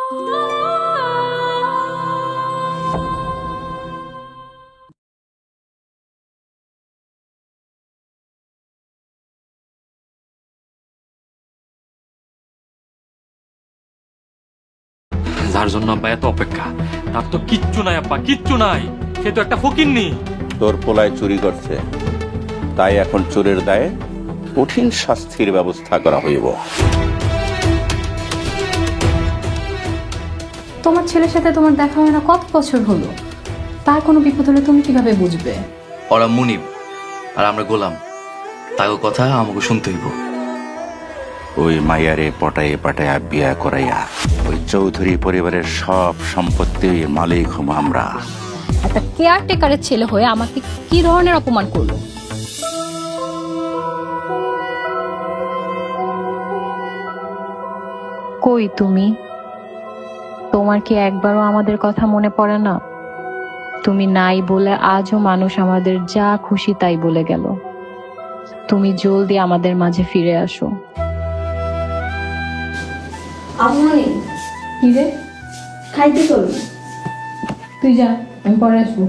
যার জন্য আব্বা এত অপেক্ষা, তার তো কিচ্ছু নাই আব্বা, কিচ্ছু নাই। সে তো একটা ফকিন্নি। তোর পোলায় চুরি করছে, তাই এখন চোরের দায়ে কঠিন শাস্তির ব্যবস্থা করা হইব। তোমার ছেলের সাথে তোমার দেখা হয় না কত বছর হলো, তার কোনো বিপদ হলে তুমি কিভাবে বুঝবে? ওরা মুনিব আর আমরা গোলাম, তাকে কথা আমাকে শুনতে হইব। ওই মাইয়ারে পটায়ে পাটায়া বিয়া করাইয়া ওই চৌধুরী পরিবারের সব সম্পত্তির মালিক হম আমরা। একটা কেয়ারটেকারের ছেলে হয়ে আমাকে কি ধরনের অপমান করলো? কই তুমি? তোমার কি একবারও আমাদের কথা মনে পড়ে না? তুমি নাই বলে আজও মানুষ আমাদের যা খুশি তাই বলে গেল। তুমি জলদি আমাদের মাঝে ফিরে আসো। আপনি কি রে, খাইতে চলুন। তুই যা, আমি পরে আসবো।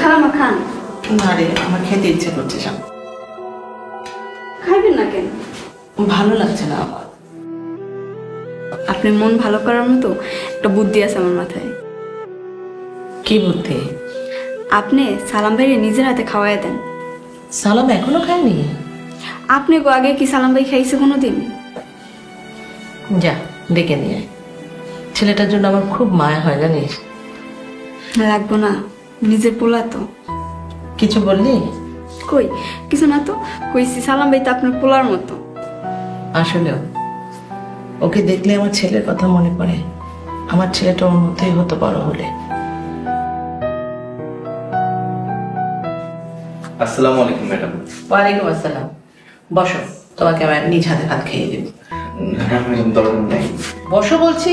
খালামা খান। না রে, আমার খেতে ইচ্ছে করছে। খাইবেন না কেন? ভালো লাগছে না আমার। আপনার মন ভালো করার মতো একটা বুদ্ধি আছে আমার মাথায়। কি বুদ্ধি? আপনি সালাম ভাইরে নিজের হাতে খাওয়াই দেন। সালাম এখনো খায়নি? আপনি গো আগে কি সালাম ভাই খাইছে কোনোদিন? যা ডেকে নিয়ে, ছেলেটার জন্য আমার খুব মায়া হয় জানিস। লাগবো না, নিজের পোলা তো। কিছু বললি? কই কিছু না তো, কইছি সালাম ভাই তো আপনার পোলার মতো। আসলেও ওকে দেখলে আমার ছেলের কথা মনে পড়ে। আমার ছেলেটা ওর মতোই হতো বড় হলে। আসসালামু আলাইকুম ম্যাডাম। ওয়ালাইকুম আসসালাম। বসো, তোমাকে আমার নিজ হাতে ভাত খেয়ে দেব। দরকার নেই, বসো বলছি।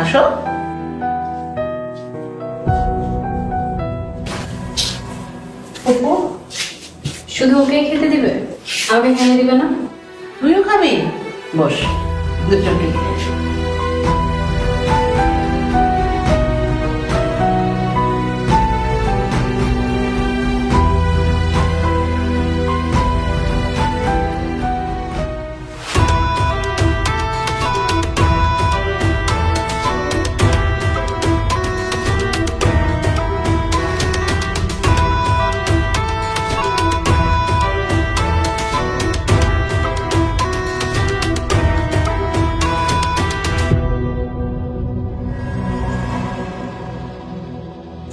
আসো। শুধু ওকে খেতে দিবে, আমাকে খেতে দিবে না? তুইও খাবি? বস, দুজনকে খেয়ে এসো।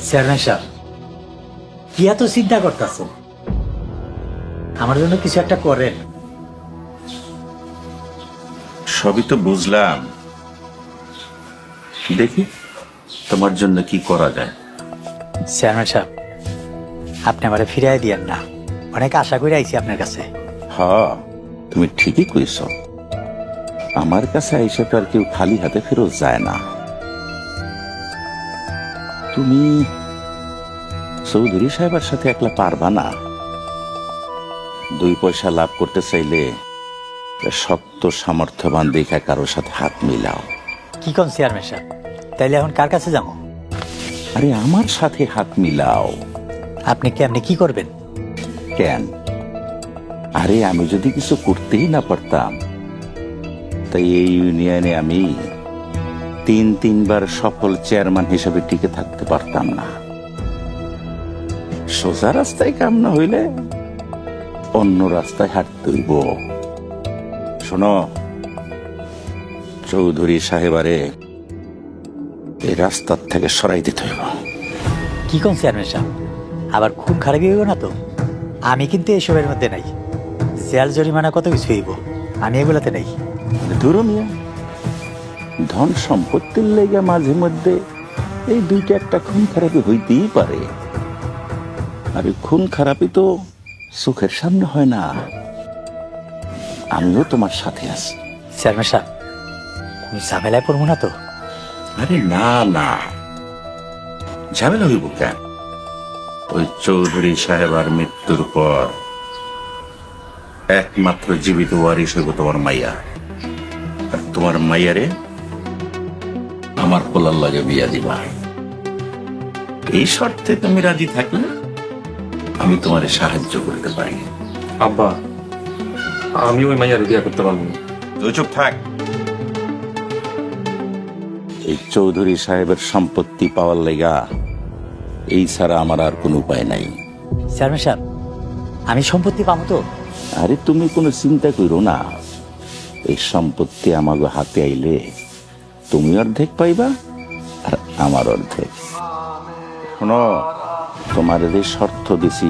চেয়ারম্যান সাহেব, কি এত চিন্তা করতেছেন? আমার জন্য কিছু একটা করেন। সবই তো বুঝলাম, দেখি তোমার জন্য কি করা যায়। চেয়ারম্যান সাহেব, আপনি আমারে ফিরাই দিয়েন না, অনেক আশা করে আইছি আপনার কাছে। হ্যাঁ, তুমি ঠিকই কইছ। আমার কাছে আইসা তো আর কেউ খালি হাতে ফেরত যায় না। তুমি চৌধুরী সাহেবের সাথে একলা পারবা না। 2 পয়সা লাভ করতে চাইলে শক্ত সামর্থ্যবান দেখা কারোর সাথে হাত মিলাও। কি কোন চেয়ারম্যান সাহেব, তাইলে এখন কার কাছে যাবো? আরে আমার সাথে হাত মিলাও। আপনি কেমনে কি করবেন? কেন? আরে আমি যদি কিছু করতেই না পারতাম তাই এই ইউনিয়নে আমি 3-3বার সফল চেয়ারম্যান হিসেবে টিকে থাকতে পারতাম না। সোজা রাস্তায় কাম না হইলে অন্য রাস্তায় হাঁটতে হইব। শোনো, চৌধুরী সাহেবারে এই রাস্তার থেকে সরাই দিতে হইব। কি কোন চেয়ারম্যান সাহেব, আবার খুব খারাপ হইব না তো? আমি কিন্তু এসবের মধ্যে নাই। জেল জরিমানা কত কিছু হইব, আমি এগুলাতে নাই। ধরো মিয়া, ধন সম্পত্তির লেগে মাঝে মধ্যে এই দুইটা একটা খুন খারাপি হইতেই পারে। আর এই খুন খারাপি তো চোখের সামনে হয় না। আমিও তোমার সাথে আছি। চেয়ারম্যান সাহেব, কোন ঝামেলায় পড়বো না তো? আরে না না, ঝামেলা হইব কেন? ওই চৌধুরী সাহেবার মৃত্যুর পর একমাত্র জীবিত ওয়ারিশ হইব তোমার মাইয়া। আর তোমার মাইয়ারে আমার পোলার লাগে বিয়া দিবা। এই শর্তে তুমি রাজি থাকলে আমি তোমার সাহায্য করতে পারি। আব্বা, আমি ওই মাইয়ারে বিয়া করতে পারবো না। তুই চুপ থাক। এই চৌধুরী সাহেবের সম্পত্তি পাওয়ার লেগা এই ছাড়া আমার আর কোনো উপায় নাই। চেয়ারম্যান সাহেব, আমি সম্পত্তি পাবো তো? আরে তুমি কোনো চিন্তা করো না, এই সম্পত্তি আমাকে হাতে আইলে তুমি অর্ধেক পাইবা আর আমার অর্ধেক। শোনো, তোমার যে শর্ত দিছি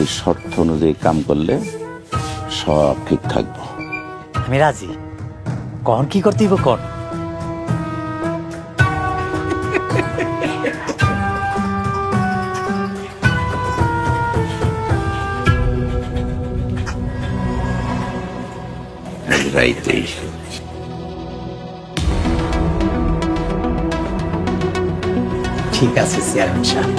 এই শর্ত অনুযায়ী কাম করলে সব ঠিক থাকবো। আমি রাজি। কখন কি করতে হইব কন? রাইতেই ঠিক আছে চেয়ারম্যান সাহেব।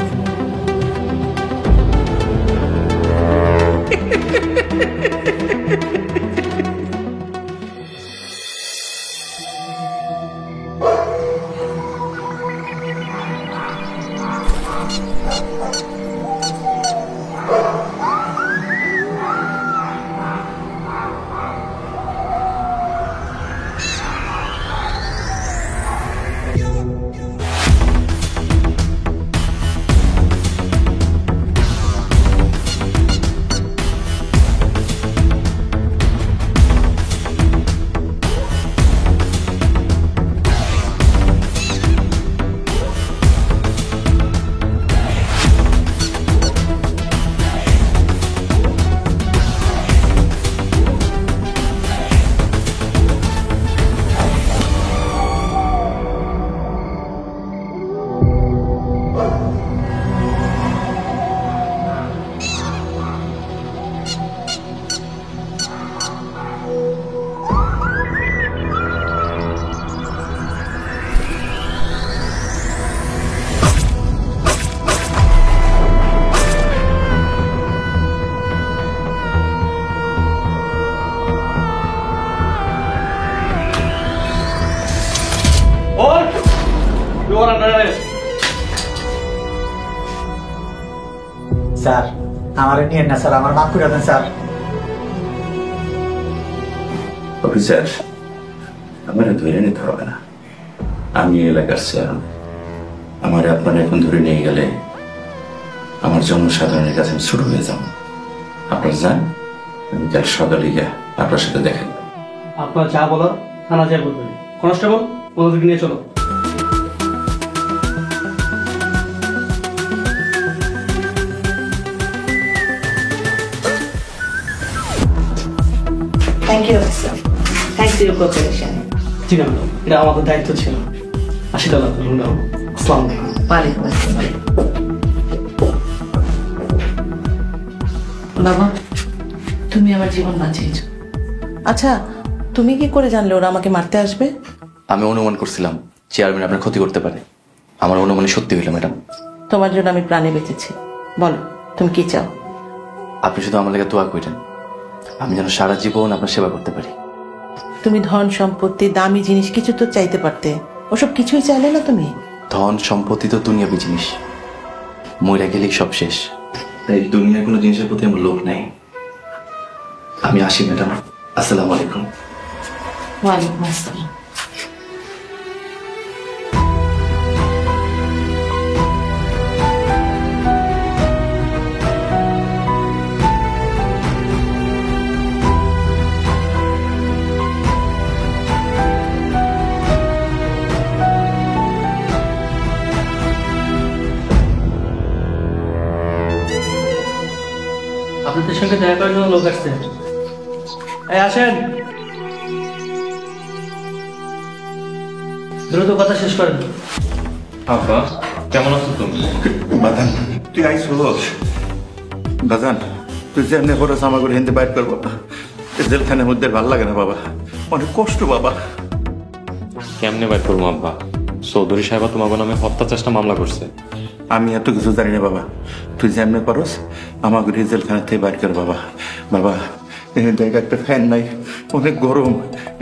স্যার, আমার নিয়ে না স্যার, আমার মাফ করে দেন স্যার। অফিসার, আমার ধরে নিতে হবে না, আমি এলাকার চেয়ারম্যান। আমার আপনারা এখন ধরে নিয়ে গেলে আমার জনসাধারণের কাছে আমি ছোট হয়ে যাব। আপনার যান, আমি কাল সকালে গিয়ে আপনার সাথে দেখা করব। আপনার যা বলার থানা যা বলবেন। কনস্টেবল, ওদেরকে নিয়ে চলো। Thank you officer, thanks for your cooperation. জি না ম্যাডাম, এটা আমাদের দায়িত্ব ছিল। 80 টাকা করুন ম্যাডাম। আসসালামু আলাইকুম। ওয়ালাইকুম আসসালাম। বাবা, তুমি আমার জীবন বাঁচিয়েছো। আচ্ছা, তুমি কি করে জানলে ওরা আমাকে মারতে আসবে? আমি অনুমান করছিলাম চেয়ারম্যান আপনার ক্ষতি করতে পারে। আমার অনুমানে সত্যি হইল ম্যাডাম। তোমার জন্য আমি প্রাণে বেঁচেছি। বলো, তুমি কি চাও? আপনি শুধু আমার লেগে দোয়া করেন, আমি যেন সারা জীবন আপনার সেবা করতে পারি। তুমি ধন সম্পত্তি, দামি জিনিস কিছু তো চাইতে পারতে, ওসব কিছুই চাইলে না তুমি। ধন সম্পত্তি তো দুনিয়াবি জিনিস, মইরা গেলেই সব শেষ। তাই দুনিয়ার কোনো জিনিসের প্রতি আমার লোভ নাই। আমি আসি ম্যাডাম। আসসালামু আলাইকুম। ওয়ালাইকুম আসসালাম। আপনাদের সঙ্গে দেখা করার জন্য লোক আসছে। এই আসেন, দ্রুত কথা শেষ করেন। আব্বা কেমন আছো তুমি? বাদান তুই আইসোস বাদান তুই যেমনি খরচ আমাকে হিন্দি বাইর করবো জেলখানের মধ্যে ভাল লাগে না বাবা, অনেক কষ্ট বাবা। কেমনে বাইর করবো আব্বা? চৌধুরী সাহেব তোমাকে নামে হত্যা চেষ্টা মামলা করছে। আমি এত কিছু জানি না বাবা, তুই যেমনি পারস আমাকে জেলখানা থেকে বাইর কর বাবা। বাবা এই জায়গায় একটা ফ্যান নাই, অনেক গরম,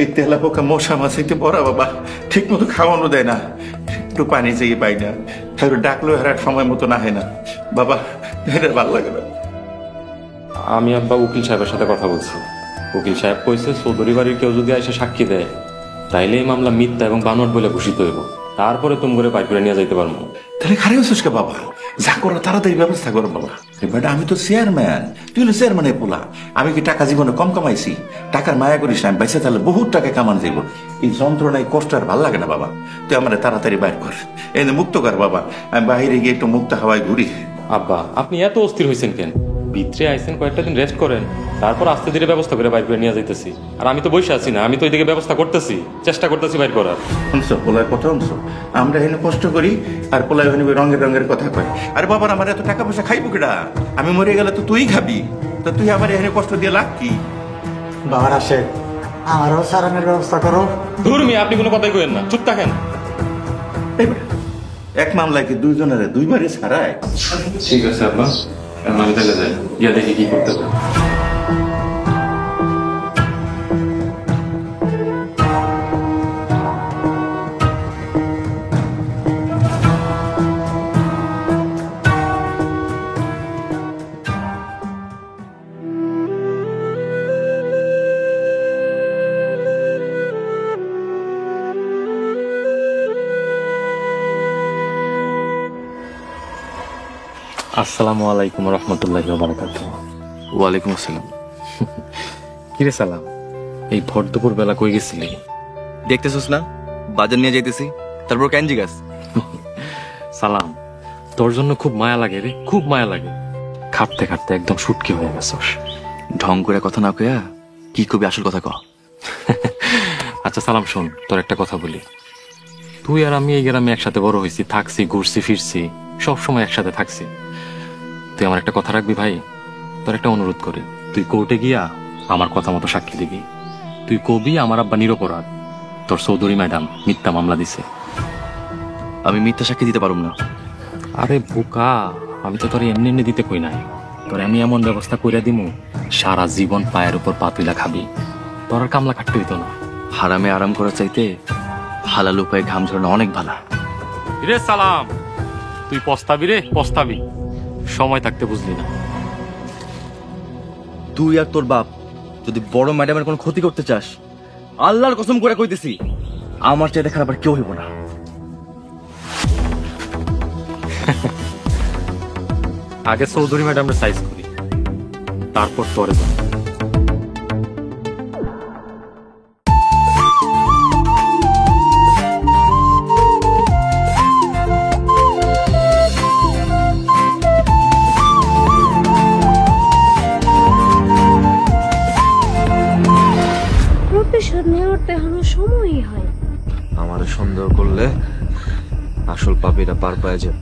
এই তেলা পোকা মশা মাছিতে পড়া বাবা, ঠিক মতো খাওয়ানো দেয় না, একটু পানি চেয়ে পাই না, ডাকলেও হারার সময় মতো না হয় না বাবা, এটা ভালো লাগে না। আমি আব্বা উকিল সাহেবের সাথে কথা বলছি। উকিল সাহেব কইছে চৌধুরী বাড়ির কেউ যদি এসে সাক্ষী দেয় তাইলে এই মামলা মিথ্যা এবং বানোয়াট বলে ঘোষিত হইব, তারপরে তুমি করে বাইক করে নিয়ে যাইতে পারবো। তাহলে খারে হচ্ছিস কে বাবা, যা করো তাড়াতাড়ি ব্যবস্থা করো বাবা। এবারে আমি তো চেয়ারম্যান, তুই হলো চেয়ারম্যানের পোলা, আমি কি টাকা জীবনে কম কামাইছি? টাকার মায়া করিস না, আমি পয়সা তাহলে বহুত টাকা কামান যাইব। এই যন্ত্রণায় কষ্ট আর ভাল লাগে না বাবা, তুই আমার তাড়াতাড়ি বাইর কর, এনে মুক্ত কর বাবা, আমি বাইরে গিয়ে একটু মুক্ত হাওয়ায় ঘুরি। আব্বা আপনি এত অস্থির হয়েছেন কেন? ভিতরে আইসেন, কয়েকটা দিন রেস্ট করেন, তারপর আস্তে ধীরে ব্যবস্থা করে বাইর করে নিয়ে যাইতেছি। আর আমি তো বসে আছি না, আমি তো ওইদিকে ব্যবস্থা করতেছি, চেষ্টা করতেছি বাইর করার। শুনছো পোলার কথা শুনছো? আমরা এখানে কষ্ট করি আর পোলায় এখানে রঙের রঙের কথা কয়। আরে বাবার আমার এত টাকা পয়সা খাইবো কেডা? আমি মরে গেলে তো তুই খাবি, তো তুই আমার এখানে কষ্ট দিয়ে লাভ কি? বাবার আসে, আমারও সারানোর ব্যবস্থা করো। ধুর মিয়া, আপনি কোনো কথাই কইেন না, চুপ থাকেন। এইবার এক মামলায় কি দুইজনের দুইবারই ছাড়ায়? ঠিক আছে আব্বা, এখন আমি তাহলে যাই, গিয়া দেখি কি করতে পারি। আসসালামু আলাইকুম রহমতুল্লাহি ওয়া বারাকাতুহু। ওয়ালাইকুম আসসালাম। কিরে সালাম, এই ভর দুপুর বেলা কই গেছিলি? দেখতেছস না বাজার নিয়ে যাইতেছি, তারপর কেন জিগাস? সালাম, তোর জন্য খুব মায়া লাগে রে, খুব মায়া লাগে। খাটতে খাটতে একদম শুটকি হয়ে গেছস। ঢং করে কথা না কয়া কি কবি আসল কথা ক। আচ্ছা সালাম শোন, তোর একটা কথা বলি। তুই আর আমি এই গ্রামে একসাথে বড় হয়েছি, থাকছি, ঘুরছি ফিরছি, সব সময় একসাথে থাকছি। তুই আমার একটা কথা রাখবি ভাই, তোর একটা অনুরোধ করি, তুই কোর্টে গিয়া আমার কথা মতো সাক্ষী দিবি। তুই কবি আমার আব্বা নিরপরাধ, তোর চৌধুরী ম্যাডাম মিথ্যা মামলা দিছে। আমি মিথ্যা সাক্ষী দিতে পারুম না। আরে বোকা, আমি তো তোর এমনি এমনি দিতে কই নাই, তোর আমি এমন ব্যবস্থা কইরা দিমু সারা জীবন পায়ের উপর পা তুইলা খাবি, তোর আর কামলা খাটতে হইতো না। হারামে আরাম করার চাইতে হালাল উপায়ে ঘাম ঝরানো অনেক ভালো। রে সালাম, তুই পস্তাবি রে, পস্তাবি, সময় থাকতে বুঝলি না। তুই আর তোর বাপ যদি বড় ম্যাডামের কোনো ক্ষতি করতে চাস, আল্লাহর কসম করে কইতেছি আমার চাইতে খারাপ আর কেউ হইব না। আগে চৌধুরী ম্যাডামরা সাইজ করি, তারপর তোরে যাবো। প্রতিশোধ নেওয়ার তো এখনো সময়ই হয়। আমার সন্দেহ করলে আসল পাপীরা পার পায় যাবে।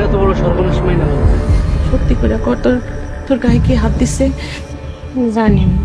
এত বড় সর্বনাশ মাইনা সত্যি করে কর, তোর তোর গায়ে কি হাত দিচ্ছে? জানি না।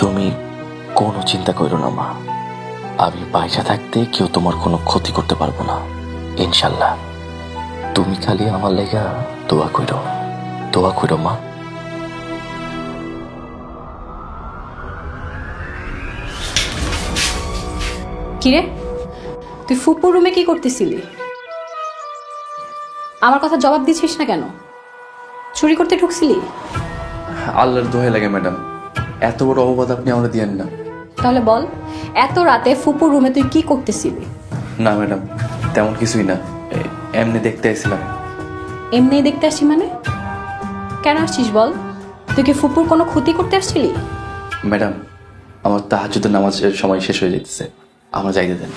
তুমি কোনো চিন্তা করো না মা, আমি বাইরে থাকতে কেউ তোমার কোনো ক্ষতি করতে পারবো না ইনশাল্লাহ। তুমি খালি আমার লেগা দোয়া করো মা। কিরে, তুই ফুপুর রুমে কি করতেছিলি? আমার কথা জবাব দিচ্ছিস না কেন? চুরি করতে ঢুকছিলি? আল্লাহর দোহাই লাগে ম্যাডাম, এত বড় অপবাদ আপনি আমরা দিয়েন না। তাহলে বল, এত রাতে ফুপুর রুমে তুই কি করতেছিলি? না ম্যাডাম, তেমন কিছুই না, এমনি দেখতে আসছিলাম। এমনি দেখতে আসছি মানে? কেন আসছিস বল? তুই কি ফুপুর কোনো ক্ষতি করতে আসছিলি? ম্যাডাম, আমার তাহাজ্জুদের নামাজের সময় শেষ হয়ে যেতেছে, আমার যাইতে দেন।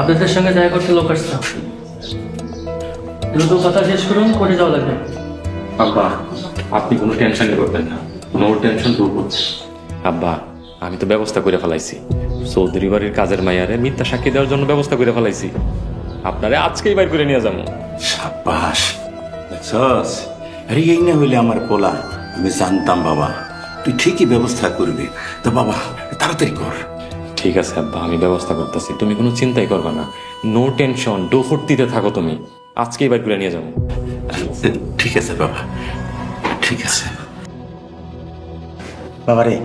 আপনাদের সঙ্গে দেখা করতে লোক আসছে, দ্রুত কথা শেষ করুন, করে যাওয়া লাগবে। আব্বা, আপনি কোনো টেনশনই করবেন না, নো টেনশন দূর করছে। আব্বা, আমি তো ব্যবস্থা করে ফেলাইছি, চৌধুরী বাড়ির কাজের মাইয়ারে মিথ্যা সাক্ষী দেওয়ার জন্য ব্যবস্থা করে ফেলাইছি। আপনারে আজকেই বাইর করে নিয়ে যাবো। সাব্বাস, দেখছস? আরে এই না হইলে আমার পোলা, আমি জানতাম বাবা তুই ঠিকই ব্যবস্থা করবি। তো বাবা তাড়াতাড়ি কর। ঠিক আছে আব্বা, আমি ব্যবস্থা করতেছি, তুমি কোনো চিন্তাই করবে না, নো টেনশন, ডো ফুর্তিতে থাকো তুমি, আজকেই বাইর করে নিয়ে যাবো। ঠিক আছে বাবা, ঠিক আছে। বাবারে,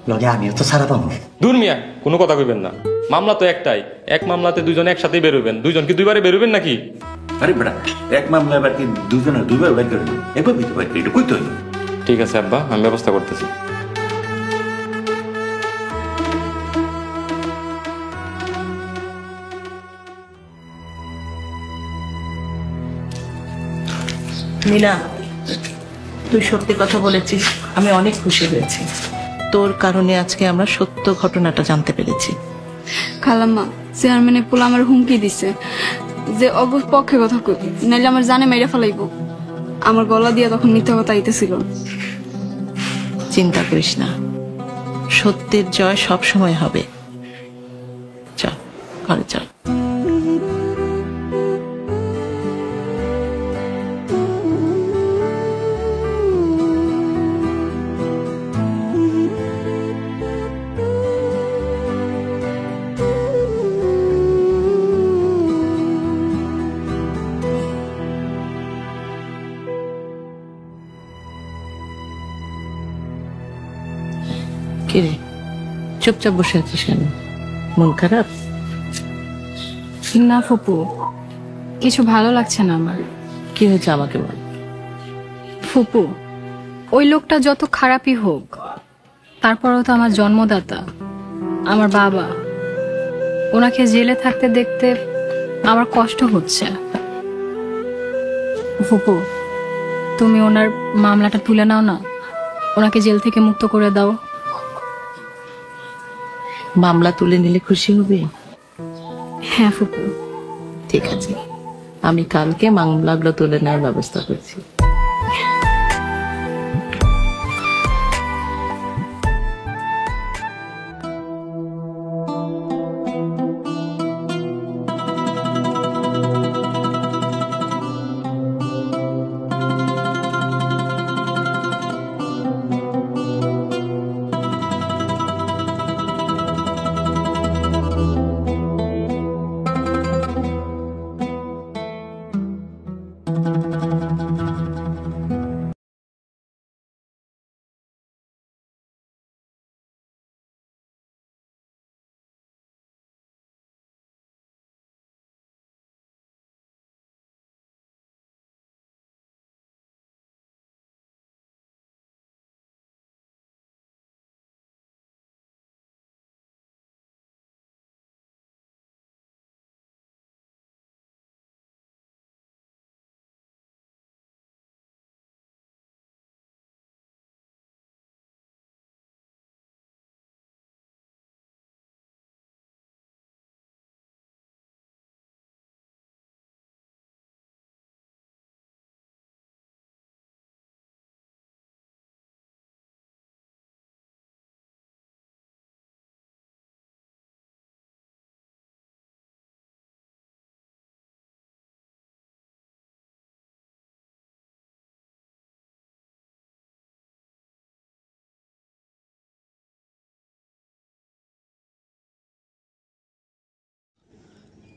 লগে আমিও তো সারা পাবো। দূর মিয়া, কোনো কথা কইবেন না, মামলা তো একটাই, এক মামলাতে দুজন একসাথেই বেরোবেন, দুজন কি দুইবারে বেরোবেন নাকি? আরে বেটা, এক মামলা এবার কি দুজনের দুইবার বাইর করবি? একবার বিতে বাইর করি, কই তো হইল? ঠিক আছে আব্বা, আমি ব্যবস্থা করতেছি। মিনা, তুই সত্যি কথা বলেছিস, আমি অনেক খুশি হয়েছি। তোর কারণে আজকে আমরা সত্য ঘটনাটা জানতে পেরেছি। খালাম্মা, চেয়ারম্যানে পোলা আমার হুমকি দিছে যে অবশ্য পক্ষে কথা কই, নাইলে আমার জানে মেরে ফেলাইব। আমার গলা দিয়ে তখন মিথ্যা কথা আইতেছিল। চিন্তা করিস না, সত্যের জয় সব সময় হবে। চল ঘরে চল। কিরে, চুপচাপ বসে আছিস কেন? মন খারাপ? না ফুপু, কিছু ভালো লাগছে না আমার। কি হয়েছে আমাকে বল। ফুপু, ওই লোকটা যত খারাপই হোক, তারপরেও তো আমার জন্মদাতা, আমার বাবা। ওনাকে জেলে থাকতে দেখতে আমার কষ্ট হচ্ছে। ফুপু, তুমি ওনার মামলাটা তুলে নাও না, ওনাকে জেল থেকে মুক্ত করে দাও। মামলা তুলে নিলে খুশি হবি? হ্যাঁ ফুপু। ঠিক আছে, আমি কালকে মামলাগুলো তুলে নেওয়ার ব্যবস্থা করছি।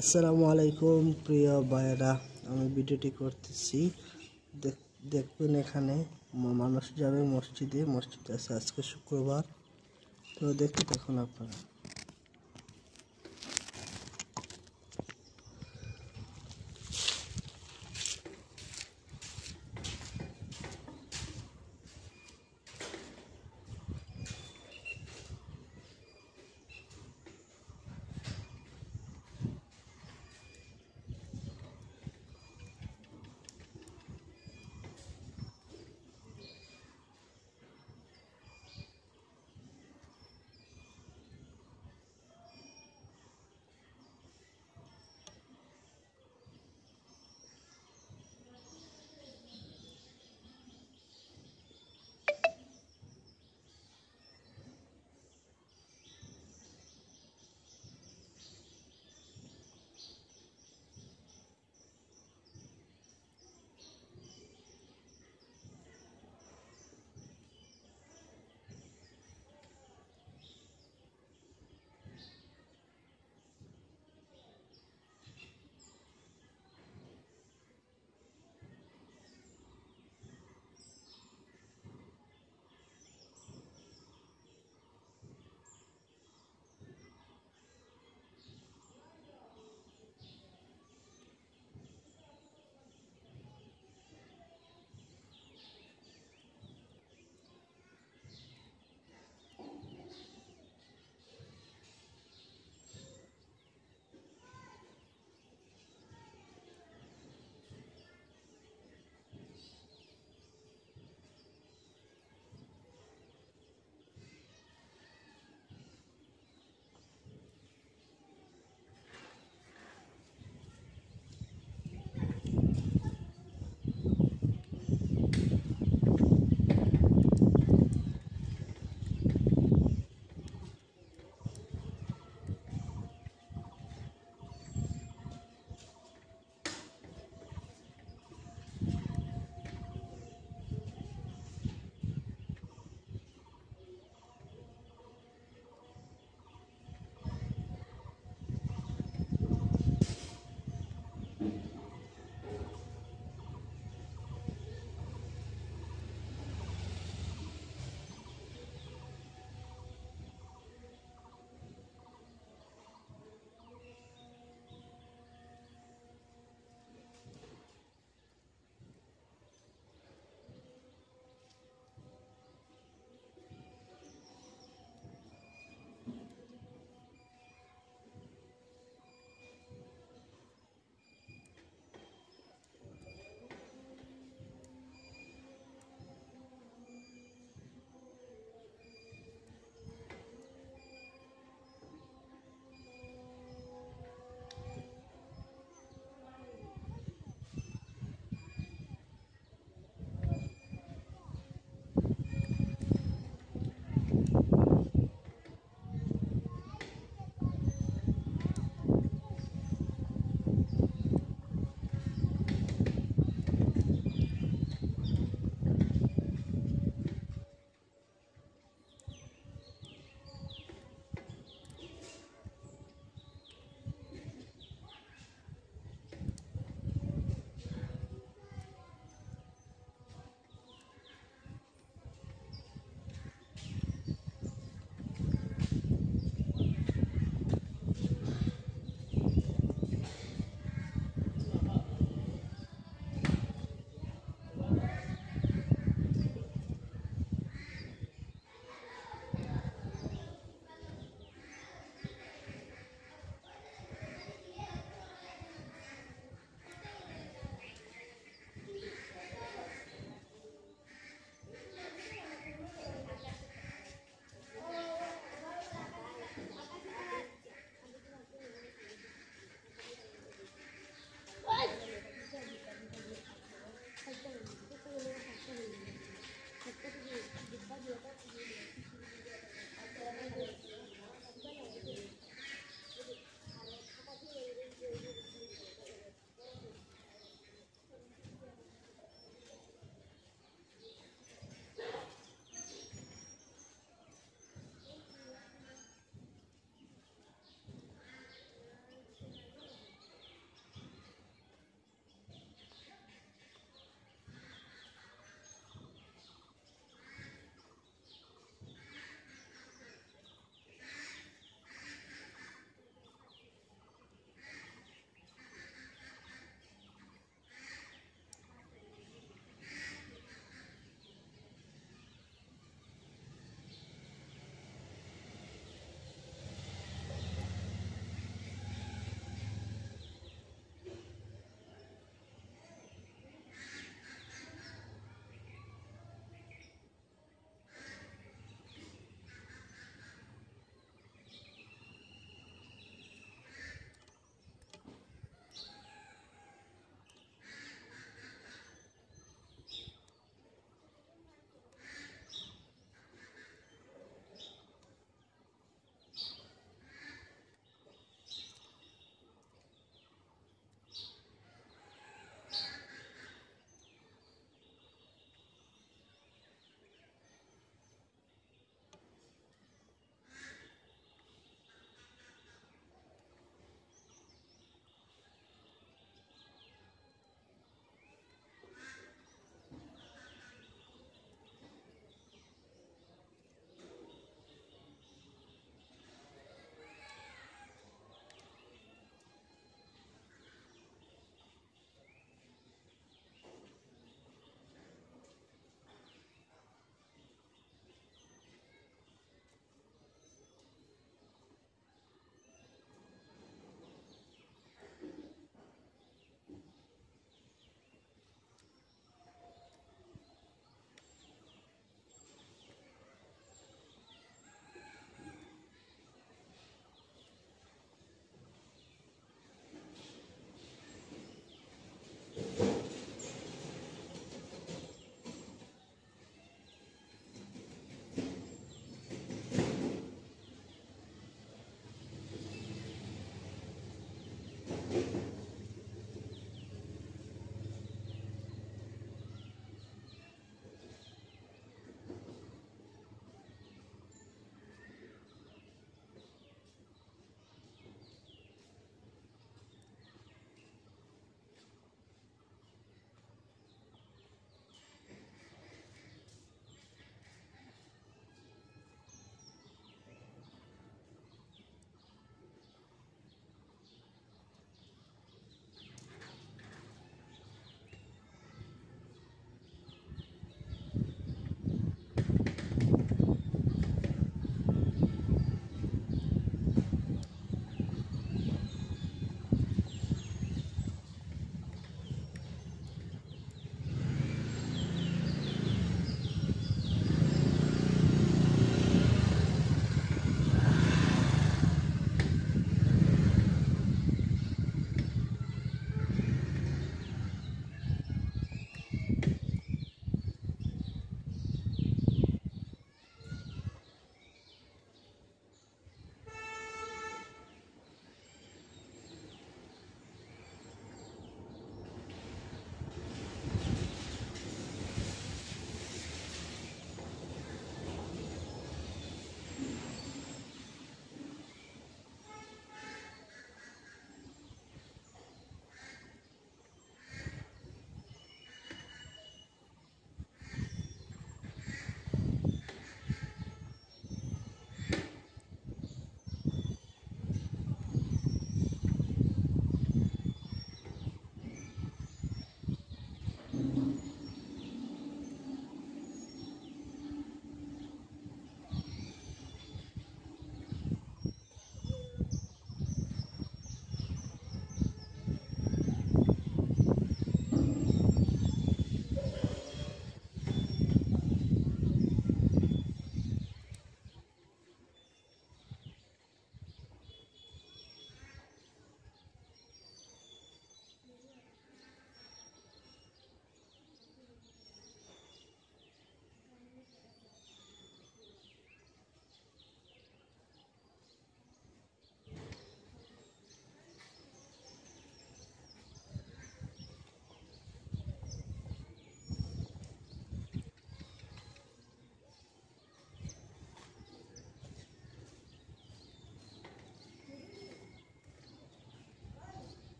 আসসালামু আলাইকুম প্রিয় ভাইয়েরা, আমি ভিডিওটি করতেছি। দেখবেন এখানে মানুষ যাবে মসজিদে আছে আজকে শুক্রবার, তো দেখতে থাকুন আপনারা।